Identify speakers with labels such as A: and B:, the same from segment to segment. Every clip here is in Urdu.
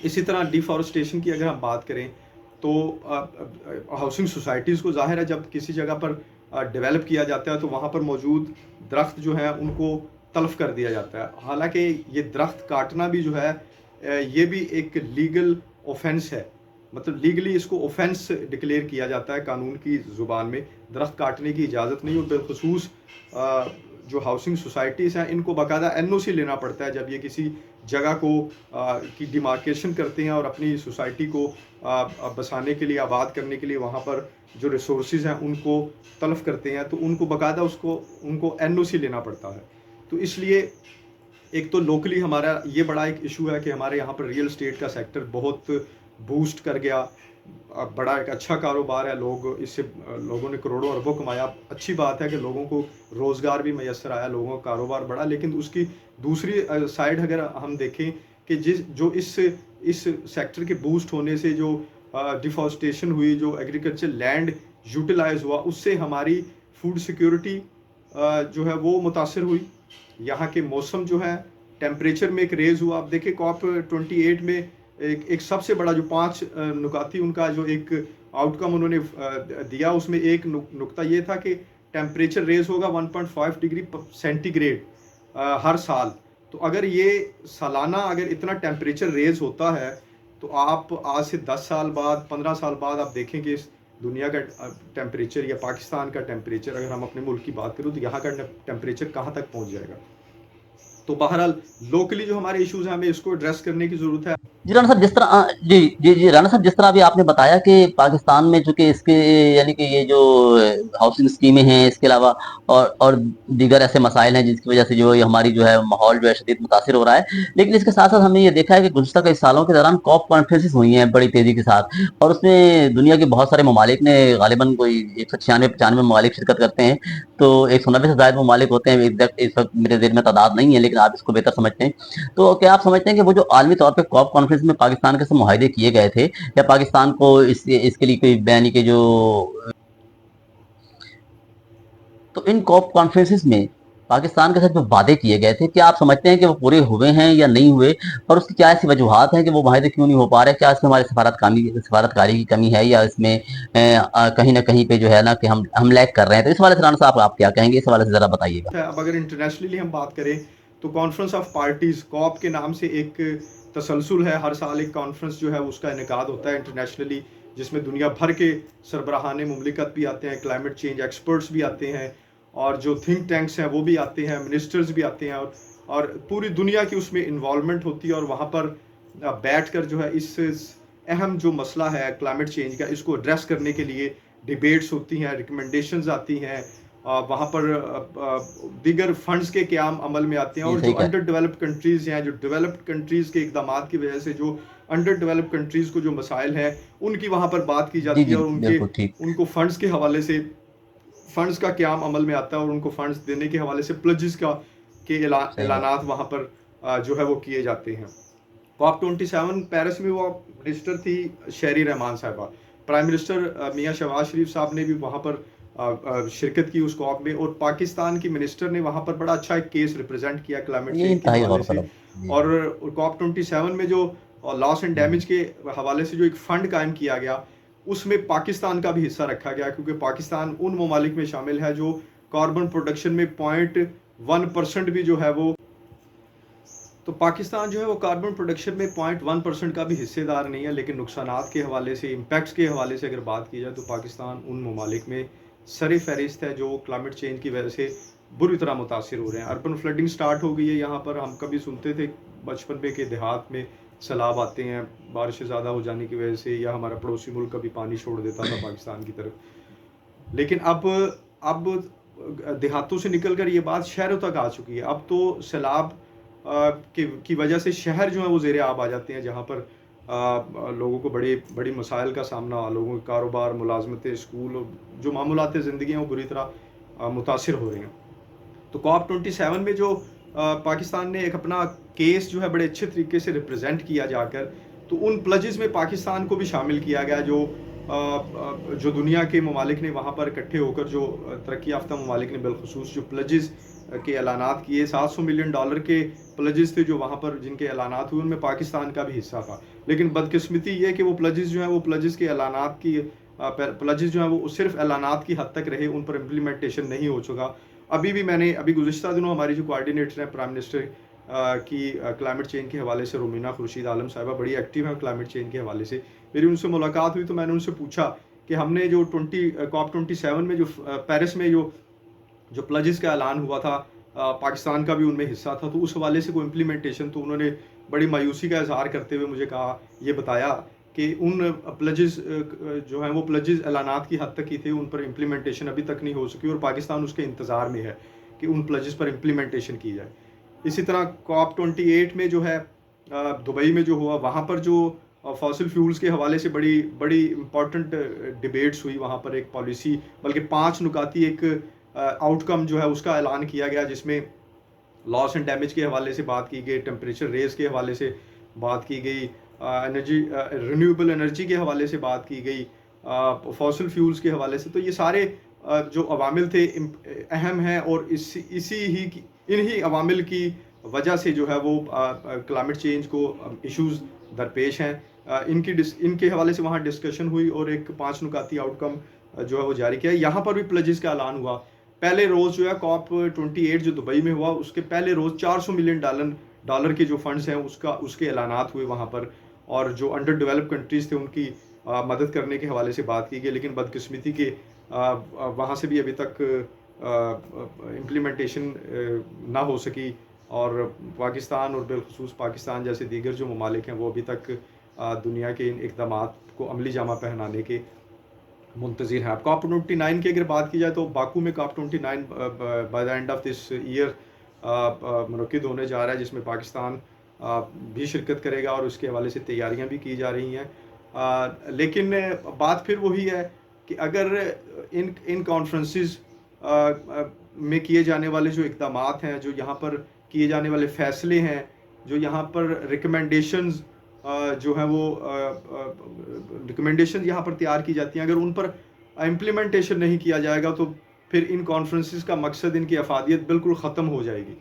A: اسی طرح ڈیفارسٹیشن کی اگر ہم بات کریں تو ہاؤسنگ سوسائٹیز کو ظاہر ہے جب کسی جگہ پر ڈیولپ کیا جاتا ہے تو وہاں پر موجود درخت جو ہیں ان کو تلف کر دیا جاتا ہے. حالانکہ یہ درخت کاٹنا بھی جو ہے یہ بھی ایک لیگل اوفینس ہے, مطلب لیگلی اس کو اوفینس ڈکلیئر کیا جاتا ہے قانون کی زبان میں. درخت کاٹنے کی اجازت نہیں, اور بالخصوص جو ہاؤسنگ سوسائٹیز ہیں ان کو باقاعدہ این او سی لینا پڑتا ہے جب یہ کسی جگہ کو کی ڈیمارکیشن کرتے ہیں اور اپنی سوسائٹی کو بسانے کے لیے, آباد کرنے کے لیے وہاں پر جو ریسورسز ہیں ان کو تلف کرتے ہیں, تو ان کو باقاعدہ ان کو این او سی لینا پڑتا ہے. تو اس لیے ایک تو لوکلی ہمارا یہ بڑا ایک ایشو ہے کہ ہمارے یہاں پر ریئل اسٹیٹ کا سیکٹر بہت بوسٹ کر گیا, بڑا ایک اچھا کاروبار ہے, لوگ اس سے لوگوں نے کروڑوں اربوں کمایا. اچھی بات ہے کہ لوگوں کو روزگار بھی میسر آیا, لوگوں کا کاروبار بڑھا. لیکن اس کی دوسری سائڈ اگر ہم دیکھیں کہ جو اس سیکٹر کے بوسٹ ہونے سے جو ڈیفارسٹیشن ہوئی, جو ایگریکلچر لینڈ یوٹیلائز ہوا, اس سے ہماری فوڈ سیکیورٹی جو ہے وہ متاثر ہوئی. یہاں کے موسم جو ہے, ٹیمپریچر میں ایک ریز ہوا. آپ دیکھیں COP 28 میں ایک سب سے بڑا جو 5 نکاتی ان کا جو ایک آؤٹ کم انہوں نے دیا, اس میں ایک نقطہ یہ تھا کہ ٹیمپریچر ریز ہوگا 1.5 ڈگری سینٹی گریڈ ہر سال. تو اگر یہ سالانہ اگر اتنا ٹیمپریچر ریز ہوتا ہے تو آپ آج سے 10 سال بعد 15 سال بعد آپ دیکھیں کہ اس دنیا کا ٹیمپریچر یا پاکستان کا ٹیمپریچر, اگر ہم اپنے ملک کی بات کریں تو یہاں کا ٹیمپریچر کہاں تک پہنچ جائے گا. تو بہرحال لوکلی جو ہمارے ایشوز ہیں ہمیں اس کو ایڈریس کرنے کی ضرورت ہے.
B: جی رانا صاحب جس طرح جی رانا صاحب جس طرح ابھی آپ نے بتایا کہ پاکستان میں چونکہ اس کے یعنی کہ یہ جو ہاؤسنگ اسکیمیں ہیں, اس کے علاوہ اور دیگر ایسے مسائل ہیں جس کی وجہ سے جو ہماری جو ہے ماحول جو ہے شدید متاثر ہو رہا ہے. لیکن اس کے ساتھ ساتھ ہم نے یہ دیکھا ہے کہ گزشتہ کئی سالوں کے دوران COP کانفرنسز ہوئی ہیں بڑی تیزی کے ساتھ, اور اس میں دنیا کے بہت سارے ممالک نے غالباً کوئی 196-95 ممالک شرکت کرتے ہیں. تو 190 سے زائد ممالک ہوتے ہیں, اس وقت میرے ذہن میں تعداد نہیں ہے لیکن آپ اس کو بہتر سمجھتے ہیں. تو کیا آپ سمجھتے ہیں کہ وہ جو عالمی طور پہ COP کانفرنس میں پاکستان کے سے معاہدے کیے گئے تھے, یا پاکستان کو اس کے لیے کوئی بیانی کے جو تو ان COP کانفرنسز میں پاکستان کے ساتھ جو وعدے کیے گئے تھے, کیا آپ سمجھتے ہیں کہ وہ پورے ہوئے ہیں یا نہیں ہوئے, اور اس کی کیا ایسی وجوہات ہیں کہ وہ معاہدے کیوں نہیں ہو پا رہے؟ کیا اس میں ہماری سفارتکاری کی کمی ہے, یا اس میں کہیں نہ کہیں پہ جو ہے نا کہ ہم لیک کر رہے ہیں؟ تو اس حوالے سے رانا صاحب آپ کیا کہیں گے, اس حوالے سے ذرا بتائیے گا.
A: اب اگر انٹرنیشنلی ہم بات کریں تو کانفرنس آف پارٹیز COP کے نام سے ایک تسلسل ہے. ہر سال ایک کانفرنس جو ہے اس کا انعقاد ہوتا ہے انٹرنیشنلی, جس میں دنیا بھر کے سربراہان مملکت بھی آتے ہیں, کلائمیٹ چینج ایکسپرٹس بھی آتے ہیں, اور جو تھنک ٹینکس ہیں وہ بھی آتے ہیں, منسٹرز بھی آتے ہیں, اور پوری دنیا کی اس میں انوالومنٹ ہوتی ہے. اور وہاں پر بیٹھ کر جو ہے اس اہم جو مسئلہ ہے کلائمیٹ چینج کا, اس کو ایڈریس کرنے کے لیے ڈیبیٹس ہوتی ہیں, ریکمنڈیشنز آتی ہیں, وہاں پر دیگر فنڈز کے قیام عمل میں آتے ہیں. اور جو انڈر ڈیولپڈ کنٹریز ہیں, جو ڈیولپڈ کنٹریز کے اقدامات کی وجہ سے جو انڈر ڈیولپڈ کنٹریز کو جو مسائل ہیں ان کی وہاں پر بات کی جاتی ہے, اور ان کو فنڈز کے حوالے سے فنڈز کا قیام عمل میں آتا ہے, اور ان کو فنڈز دینے کے حوالے سے پلجز کے اعلانات وہاں پر جو ہے وہ کیے جاتے ہیں. COP 27 پیرس میں وہ منسٹر تھی شہری رحمان صاحبہ, پرائم منسٹر میاں شہباز شریف صاحب نے بھی وہاں پر شرکت کی اس COP میں, اور پاکستان کی منسٹر نے وہاں پر بڑا اچھا ایک کیس ریپرزینٹ کیا کلائمیٹ چینج کے حوالے سے. اور COP 27 میں جو لاس اینڈ ڈیمیج کے حوالے سے جو ایک فنڈ قائم کیا گیا, اس میں پاکستان کا بھی حصہ رکھا گیا, کیونکہ پاکستان ان ممالک میں شامل ہے جو کاربن پروڈکشن میں 0.1% بھی جو ہے وہ, تو پاکستان جو ہے وہ کاربن پروڈکشن میں 0.1% کا بھی حصے دار نہیں ہے. لیکن نقصانات کے حوالے سے, امپیکٹس کے حوالے سے اگر بات کی جائے تو پاکستان ان ممالک میں سر فہرست ہے جو کلائمیٹ چینج کی وجہ سے بری طرح متاثر ہو رہے ہیں. اربن فلڈنگ سٹارٹ ہو گئی ہے یہاں پر. ہم کبھی سنتے تھے بچپن میں کہ دیہات میں سیلاب آتے ہیں بارشیں زیادہ ہو جانے کی وجہ سے, یا ہمارا پڑوسی ملک کبھی پانی چھوڑ دیتا تھا پاکستان کی طرف. لیکن اب دیہاتوں سے نکل کر یہ بات شہروں تک آ چکی ہے. اب تو سیلاب کی وجہ سے شہر جو ہیں وہ زیر آب آ جاتے ہیں, جہاں پر لوگوں کو بڑی مسائل کا سامنا, لوگوں کے کاروبار, ملازمتیں, اسکول, جو معمولات زندگی ہیں وہ بری طرح متاثر ہو رہے ہیں. تو COP 27 میں جو پاکستان نے ایک اپنا کیس جو ہے بڑے اچھے طریقے سے ریپرزینٹ کیا جا کر, تو ان پلجز میں پاکستان کو بھی شامل کیا گیا, جو دنیا کے ممالک نے وہاں پر اکٹھے ہو کر, جو ترقی یافتہ ممالک نے بالخصوص جو پلجز کے اعلانات کیے, $700 ملین کے پلجز تھے جو وہاں پر جن کے اعلانات ہوئے, ان میں پاکستان کا بھی حصہ تھا. لیکن بدقسمتی یہ کہ وہ پلجز جو ہیں وہ پلجز کے اعلانات کی پلجز جو ہیں وہ صرف اعلانات کی حد تک رہے, ان پر امپلیمنٹیشن نہیں ہو چکا. ابھی بھی میں نے گزشتہ دنوں ہماری جو کوآرڈینیٹر ہیں پرائم منسٹر کی کلائمیٹ چینج کے حوالے سے, رومینہ خورشید عالم صاحبہ بڑی ایکٹیو ہیں کلائمیٹ چینج کے حوالے سے, میری ان سے ملاقات ہوئی تو میں نے ان سے پوچھا کہ ہم نے جو COP27 میں جو پیرس میں جو پلجز کا اعلان ہوا تھا, پاکستان کا بھی ان میں حصہ تھا, تو اس حوالے سے کوئی امپلیمنٹیشن, تو انہوں نے بڑی مایوسی کا اظہار کرتے ہوئے مجھے کہا, یہ بتایا کہ ان پلجز جو ہیں وہ پلجز اعلانات کی حد تک ہی تھے, ان پر امپلیمنٹیشن ابھی تک نہیں ہو سکی اور پاکستان اس کے انتظار میں ہے کہ ان پلجز پر امپلیمنٹیشن کی جائے. اسی طرح COP28 میں جو ہے دبئی میں جو ہوا, وہاں پر جو فاسل فیولز کے حوالے سے بڑی امپورٹنٹ ڈیبیٹس ہوئی, وہاں پر ایک پالیسی بلکہ 5 نکاتی ایک آؤٹ کم جو ہے اس کا اعلان کیا گیا, جس میں لاس اینڈ ڈیمیج کے حوالے سے بات کی گئی, ٹیمپریچر ریز کے حوالے سے بات کی گئی, رینیویبل انرجی کے حوالے سے بات کی گئی, فاسل فیولز کے حوالے سے. تو یہ سارے جو عوامل تھے اہم ہیں, اور انہی عوامل کی وجہ سے جو ہے وہ کلائمیٹ چینج کو ایشوز درپیش ہیں. ان کے حوالے سے وہاں ڈسکشن ہوئی اور ایک 5 نکاتی آؤٹ کم جو ہے وہ جاری کیا. یہاں پر بھی پلجز کا اعلان ہوا. پہلے روز جو ہے COP28 جو دبئی میں ہوا, اس کے پہلے روز $400 ملین کے جو فنڈز ہیں اس کے اعلانات ہوئے وہاں پر, اور جو انڈر ڈیولپ کنٹریز تھے ان کی مدد کرنے کے حوالے سے بات کی گئی. لیکن بدقسمتی کے وہاں سے بھی ابھی تک امپلیمنٹیشن نہ ہو سکی, اور پاکستان اور بالخصوص پاکستان جیسے دیگر جو ممالک ہیں وہ ابھی تک دنیا کے ان اقدامات کو عملی جامہ پہنانے کے منتظر ہیں. COP29 کی اگر بات کی جائے تو باکو میں COP29 by the end of this year منعقد ہونے جا رہا ہے, جس میں پاکستان بھی شرکت کرے گا, اور اس کے حوالے سے تیاریاں بھی کی جا رہی ہیں. لیکن بات پھر وہی ہے کہ اگر ان کانفرنسز میں کیے جانے والے جو اقدامات ہیں, جو یہاں پر کیے جانے والے فیصلے ہیں, جو یہاں پر ریکمنڈیشنز جو ہیں وہ ریکمنڈیشن یہاں پر تیار کی جاتی ہیں, اگر ان پر امپلیمنٹیشن نہیں کیا جائے گا تو پھر ان کانفرنسز کا مقصد, ان کی افادیت بالکل ختم ہو جائے گی.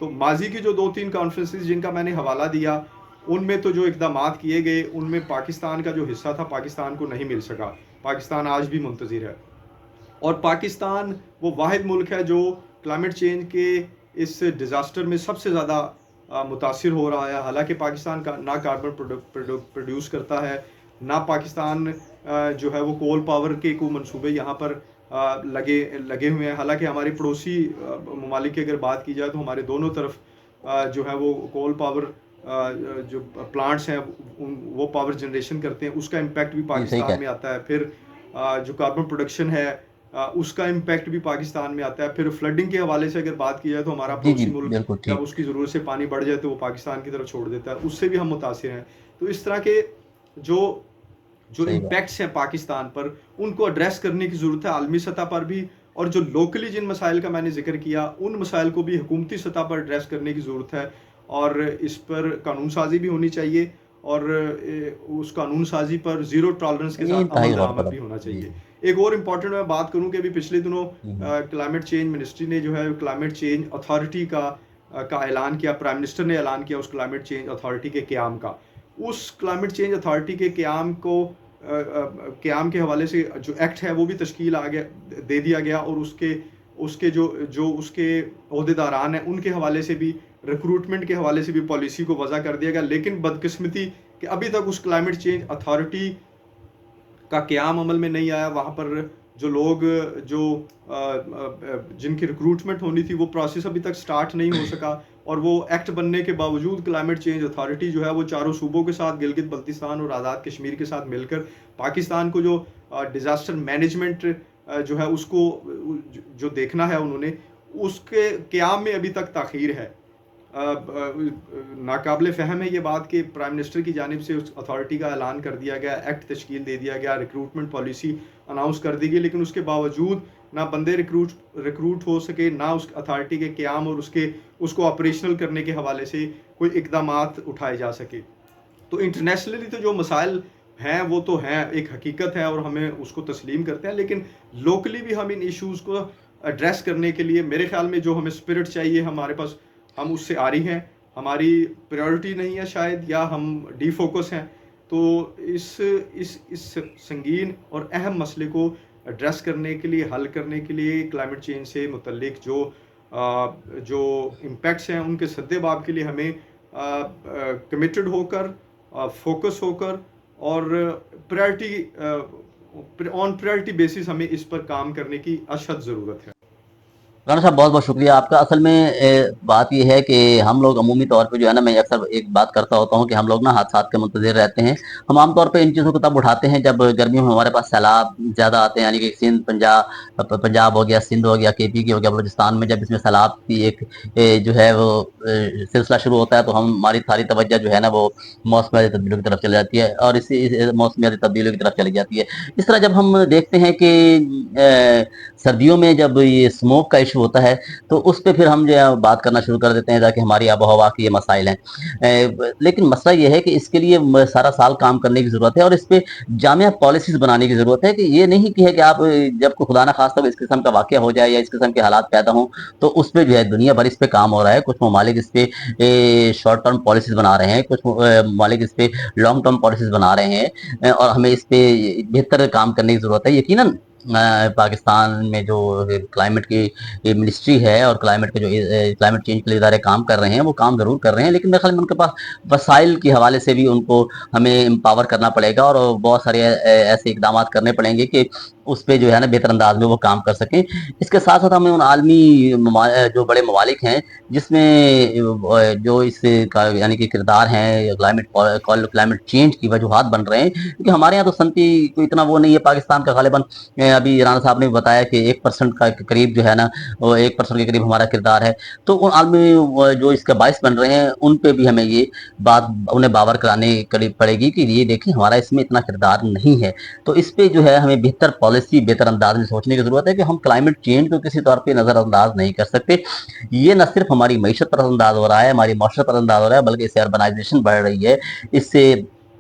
A: تو ماضی کی جو 2-3 کانفرنسز جن کا میں نے حوالہ دیا, ان میں تو جو اقدامات کیے گئے ان میں پاکستان کا جو حصہ تھا پاکستان کو نہیں مل سکا. پاکستان آج بھی منتظر ہے, اور پاکستان وہ واحد ملک ہے جو کلائمیٹ چینج کے اس ڈیزاسٹر میں سب سے زیادہ متاثر ہو رہا ہے. حالانکہ پاکستان کا نہ کاربن پروڈیوس کرتا ہے, نہ پاکستان جو ہے وہ کول پاور کے کوئی منصوبے یہاں پر لگے ہوئے ہیں. حالانکہ ہمارے پڑوسی ممالک کی اگر بات کی جائے تو ہمارے دونوں طرف جو ہے وہ کول پاور جو پلانٹس ہیں وہ پاور جنریشن کرتے ہیں, اس کا امپیکٹ بھی پاکستان میں آتا ہے. پھر جو کاربن پروڈکشن ہے اس کا امپیکٹ بھی پاکستان میں آتا ہے. پھر فلڈنگ کے حوالے سے اگر بات کی جائے تو ہمارا پڑوسی ملک جب اس کی ضرورت سے پانی بڑھ جائے تو وہ پاکستان کی طرف چھوڑ دیتا ہے, اس سے بھی ہم متاثر ہیں. تو اس طرح کے جو امپیکٹس ہیں پاکستان پر, ان کو ایڈریس کرنے کی ضرورت ہے عالمی سطح پر بھی, اور جو لوکلی جن مسائل کا میں نے ذکر کیا ان مسائل کو بھی حکومتی سطح پر ایڈریس کرنے کی ضرورت ہے, اور اس پر قانون سازی بھی ہونی چاہیے, اور اس قانون سازی پر زیرو ٹالرنس کے ساتھ عمل درآمد بھی ہونا چاہیے. ایک اور امپورٹنٹ میں بات کروں کہ ابھی پچھلے دنوں کلائمیٹ چینج منسٹری نے جو ہے کلائمیٹ چینج اتھارٹی کا اعلان کیا, پرائم منسٹر نے اعلان کیا اس کلائمیٹ چینج اتھارٹی کے قیام کا. اس کلائمیٹ چینج اتھارٹی کے قیام کے حوالے سے جو ایکٹ ہے وہ بھی تشکیل دے دیا گیا, اور اس کے جو اس کے عہدیداران ہیں ان کے حوالے سے بھی, ریکروٹمنٹ کے حوالے سے بھی پالیسی کو وضع کر دیا گیا. لیکن بدقسمتی کہ ابھی تک اس کلائمیٹ چینج اتھارٹی کا قیام عمل میں نہیں آیا. وہاں پر جو لوگ جن کی ریکروٹمنٹ ہونی تھی وہ پروسیس ابھی تک سٹارٹ نہیں ہو سکا, اور وہ ایکٹ بننے کے باوجود کلائمیٹ چینج اتھارٹی جو ہے وہ چاروں صوبوں کے ساتھ, گلگت بلتستان اور آزاد کشمیر کے ساتھ مل کر پاکستان کو جو ڈیزاسٹر مینجمنٹ جو ہے اس کو جو دیکھنا ہے انہوں نے, اس کے قیام میں ابھی تک تاخیر ہے. ناقابل فہم ہے یہ بات کہ پرائم منسٹر کی جانب سے اس اتھارٹی کا اعلان کر دیا گیا, ایکٹ تشکیل دے دیا گیا, ریکروٹمنٹ پالیسی اناؤنس کر دی گئی, لیکن اس کے باوجود نہ بندے ریکروٹ ہو سکے, نہ اس اتھارٹی کے قیام اور اس کو آپریشنل کرنے کے حوالے سے کوئی اقدامات اٹھائے جا سکے. تو انٹرنیشنلی تو جو مسائل ہیں وہ تو ہیں, ایک حقیقت ہے اور ہمیں اس کو تسلیم کرتے ہیں, لیکن لوکلی بھی ہم ان ایشوز کو ایڈریس کرنے کے لیے میرے خیال میں جو ہمیں اسپرٹ چاہیے ہمارے پاس ہم اس سے آ رہی ہیں. ہماری پریورٹی نہیں ہے شاید, یا ہم ڈی فوکس ہیں. تو اس سنگین اور اہم مسئلے کو ایڈریس کرنے کے لیے, حل کرنے کے لیے, کلائمیٹ چینج سے متعلق جو امپیکٹس ہیں ان کے سدباب کے لیے ہمیں کمیٹڈ ہو کر, فوکس ہو کر, اور آن پریورٹی بیسس ہمیں اس پر کام کرنے کی اشد ضرورت ہے.
B: رانا صاحب بہت بہت شکریہ آپ کا. اصل میں بات یہ ہے کہ ہم لوگ عمومی طور پہ جو ہے نا, میں اکثر ایک بات کرتا ہوتا ہوں کہ ہم لوگ نا حادثات کے منتظر رہتے ہیں. ہم عام طور پہ ان چیزوں کو تب اٹھاتے ہیں جب گرمیوں میں ہمارے پاس سیلاب زیادہ آتے ہیں, یعنی کہ سندھ پنجاب ہو گیا, سندھ ہو گیا, کے پی کی ہو گیا, بلوچستان میں جب اس میں سیلاب کی ایک جو ہے وہ سلسلہ شروع ہوتا ہے تو ہماری ساری توجہ جو ہے نا وہ موسمیاتی تبدیلیوں کی طرف چلی جاتی ہے, اور اسی موسمیاتی تبدیلیوں کی طرف چلی جاتی ہے. اس طرح جب ہم دیکھتے ہیں کہ سردیوں میں جب یہ اسموک کا ایشو ہوتا ہے تو اس پہ پھر ہم جو ہے بات کرنا شروع کر دیتے ہیں تاکہ ہماری آب و ہوا کے یہ مسائل ہیں. لیکن مسئلہ یہ ہے کہ اس کے لیے سارا سال کام کرنے کی ضرورت ہے, اور اس پہ جامعہ پالیسیز بنانے کی ضرورت ہے. کہ یہ نہیں کہ ہے کہ آپ جب کوئی خدا نہ خواستہ اس قسم کا واقعہ ہو جائے یا اس قسم کے حالات پیدا ہوں تو اس پہ جو ہے دنیا بھر اس پہ کام ہو رہا ہے. کچھ ممالک اس پہ شارٹ ٹرم پالیسیز بنا رہے ہیں, کچھ ممالک اس پہ لانگ ٹرم پالیسیز بنا رہے ہیں, اور ہمیں اس پہ بہتر کام کرنے کی ضرورت ہے. یقیناً پاکستان میں جو کلائمیٹ کی منسٹری ہے اور کلائمیٹ کے جو کلائمیٹ چینج کے لیے ادارے کام کر رہے ہیں وہ کام ضرور کر رہے ہیں, لیکن میرے خیال میں ان کے پاس وسائل کے حوالے سے بھی ان کو ہمیں امپاور کرنا پڑے گا, اور بہت سارے ایسے اقدامات کرنے پڑیں گے کہ اس پہ جو ہے نا بہتر انداز میں وہ کام کر سکیں. اس کے ساتھ ساتھ ہمیں ان عالمی جو بڑے ممالک ہیں جس میں جو اس یعنی کہ کردار ہیں کلائمیٹ چینج کی وجوہات بن رہے ہیں, کیونکہ ہمارے یہاں تو سنتی کوئی اتنا وہ نہیں ہے. پاکستان کا غالباً ابھی رانا صاحب نے بتایا کہ 1% کا قریب جو ہے نا, وہ 1% کے قریب ہمارا کردار ہے. تو ان عالمی جو اس کا باعث بن رہے ہیں ان پہ بھی ہمیں یہ بات انہیں باور کرانے پڑے گی کہ یہ دیکھیں ہمارا اس میں اتنا کردار نہیں ہے. تو اس پہ جو ہے ہمیں بہتر پالیسی, بہتر انداز میں سوچنے کی ضرورت ہے کہ ہم کلائمیٹ چینج کو کسی طور پہ نظر انداز نہیں کر سکتے. یہ نہ صرف ہماری معیشت پر انداز ہو رہا ہے, ہماری معاشرت پر انداز ہو رہا ہے, بلکہ اس سے اربنائزیشن بڑھ رہی ہے. اس سے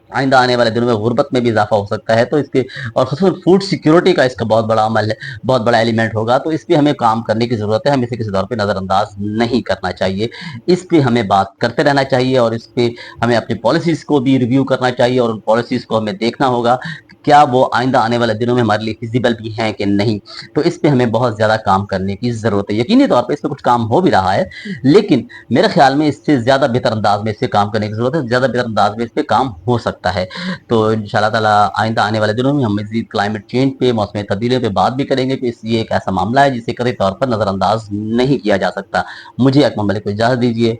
B: آئندہ آنے والے دنوں میں غربت میں بھی اضافہ ہو سکتا ہے. تو اس کے اور خصوصاً فوڈ سیکیورٹی کا اس کا بہت بڑا عمل ہے, بہت بڑا ایلیمنٹ ہوگا. تو اس پہ ہمیں کام کرنے کی ضرورت ہے, ہمیں اسے کسی طور پہ نظر انداز نہیں کرنا چاہیے. اس پہ ہمیں بات کرتے رہنا چاہیے, اور اس پہ ہمیں اپنی پالیسیز کو بھی ریویو کرنا چاہیے, اور ان پالیسیز کو ہمیں دیکھنا ہوگا کہ کیا وہ آئندہ آنے والے دنوں میں ہمارے لیے فیزیبل بھی ہیں کہ نہیں. تو اس پہ ہمیں بہت زیادہ کام کرنے کی ضرورت ہے. یقینی طور پہ اس پہ کچھ کام ہو بھی رہا ہے, لیکن میرے خیال میں اس سے زیادہ بہتر انداز میں اس پہ کام کرنے کی ضرورت ہے, زیادہ بہتر انداز میں اس پہ کام ہو سکتا ہے. تو ان شاء اللہ تعالیٰ آئندہ آنے والے دنوں میں ہم مزید کلائمیٹ چینج پہ, موسمی تبدیلیوں پہ بات بھی کریں گے کہ یہ ایک ایسا معاملہ ہے جسے قطعی طور پر نظر انداز نہیں کیا جا سکتا. مجھے اکمل ملک کو اجازت دیجیے.